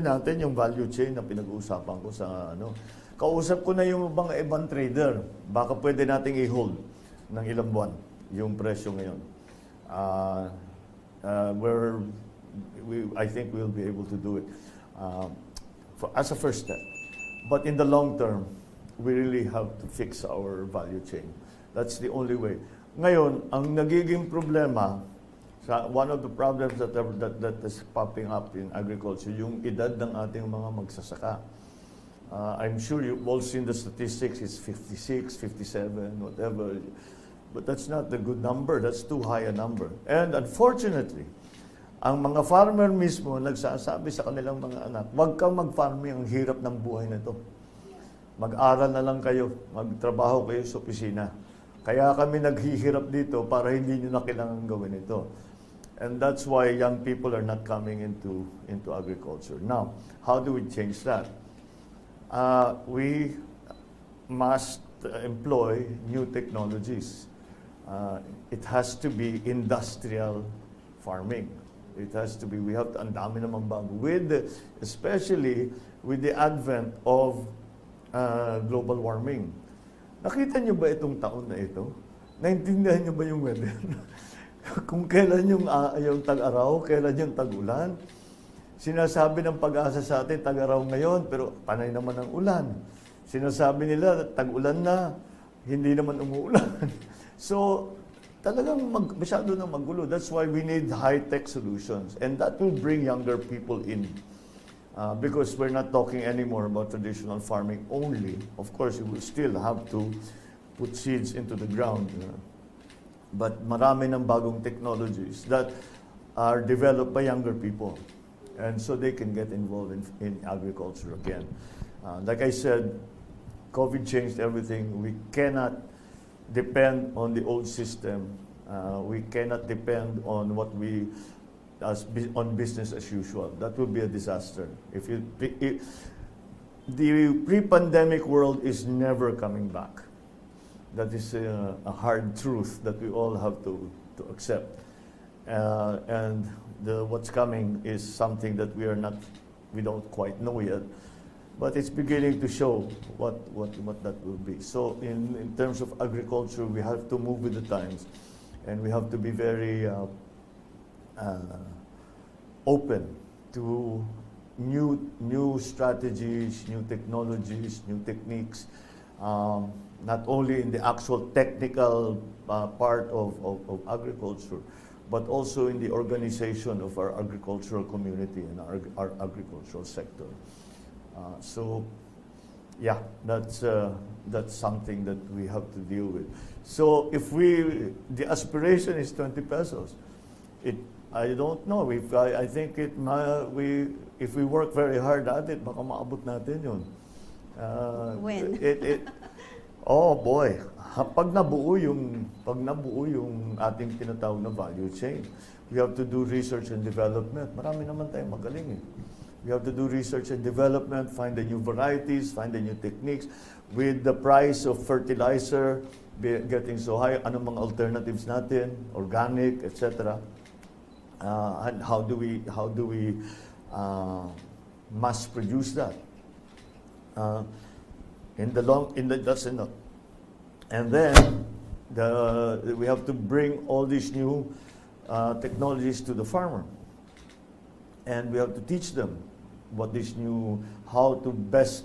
natin yung value chain na pinag-uusapan ko sa ano. Kausap ko na yung mga ibang trader. Baka pwede nating i-hold ng ilang buwan yung presyo ngayon. I think we'll be able to do it as a first step. But in the long term, we really have to fix our value chain. That's the only way. Ngayon, ang nagiging problema, one of the problems that is popping up in agriculture, yung edad ng ating mga magsasaka. I'm sure you've all seen the statistics, it's 56, 57, whatever. But that's not a good number, that's too high a number. And unfortunately, ang mga farmer mismo nagsasabi sa kanilang mga anak, huwag kang mag-farming, ang hirap ng buhay na ito. Mag-aral na lang kayo, magtrabaho kayo sa opisina. Kaya kami naghihirap dito para hindi nyo na kailangan gawin ito. And that's why young people are not coming into agriculture. Now, how do we change that? We must employ new technologies. It has to be industrial farming. It has to be, we have to, ang dami naman bago. Especially with the advent of global warming. Nakita nyo ba itong taon na ito? Naintindihan nyo ba yung weather? Kung kailan yung tag-araw, kailan yung tag-ulan. Sinasabi ng pag-asa sa atin, tag-araw ngayon, pero panay naman ang ulan. Sinasabi nila, tag-ulan na, hindi naman umuulan. So, talagang masyado na magulo. That's why we need high-tech solutions. And that will bring younger people in. Because we're not talking anymore about traditional farming only. Of course, you will still have to put seeds into the ground. But marami ng bagong technologies that are developed by younger people. And so they can get involved in agriculture again. Like I said, COVID changed everything. We cannot depend on the old system. We cannot depend on on business as usual. That would be a disaster. The pre-pandemic world is never coming back. That is a hard truth that we all have to accept. And what's coming is something that we don't quite know yet, but it's beginning to show what that will be. So in terms of agriculture, we have to move with the times, and we have to be very open to new strategies, new technologies, new techniques. Not only in the actual technical part of agriculture, but also in the organization of our agricultural community and our agricultural sector. So, yeah, that's something that we have to deal with. So, the aspiration is 20 pesos. I don't know. I think if we work very hard at it, baka maabot natin yun. When? Oh boy, pag nabuo yung ating tinatawag na value chain, we have to do research and development. Marami naman tayong magaling eh. We have to do research and development, find the new varieties, find the new techniques. With the price of fertilizer getting so high, anong mga alternatives natin, organic, etc. And how do we mass produce that? That's enough. And then we have to bring all these new technologies to the farmer, and we have to teach them how to best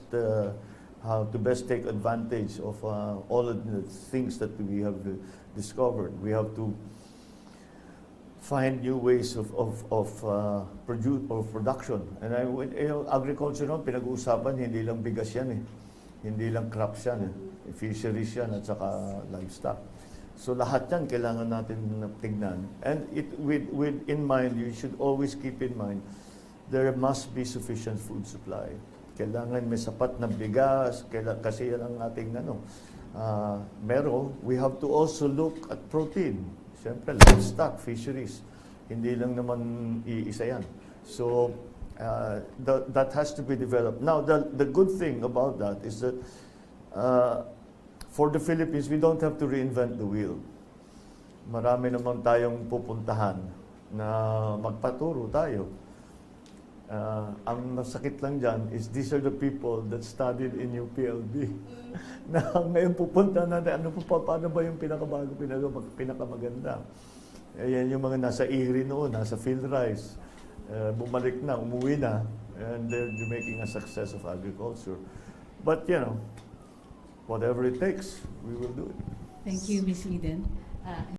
take advantage of all of the things that we have discovered. We have to find new ways of production. And agriculture naman, pinag-uusapan, hindi lang bigas yan eh. Hindi lang crops yan eh. Fisheries yan at saka livestock. So lahat yan kailangan natin tignan. And in mind, you should always keep in mind, there must be sufficient food supply. Kailangan may sapat na bigas, kasi yan ang ating we have to also look at protein. Siyempre, livestock, fisheries. Hindi lang naman iisa yan. So, that has to be developed. Now, the good thing about that is that for the Philippines, we don't have to reinvent the wheel. Marami naman tayong pupuntahan na magpaturo tayo. Ang masakit lang dyan is these are the people that studied in UPLB. Na ngayon pupunta natin, paano ba yung pinakabago, pinakamaganda? Ayan yung mga nasa IRI noon, nasa Field Rice. Bumalik na, umuwi na, and they're making a success of agriculture. But, whatever it takes, we will do it. Thank you, Ms. Eden.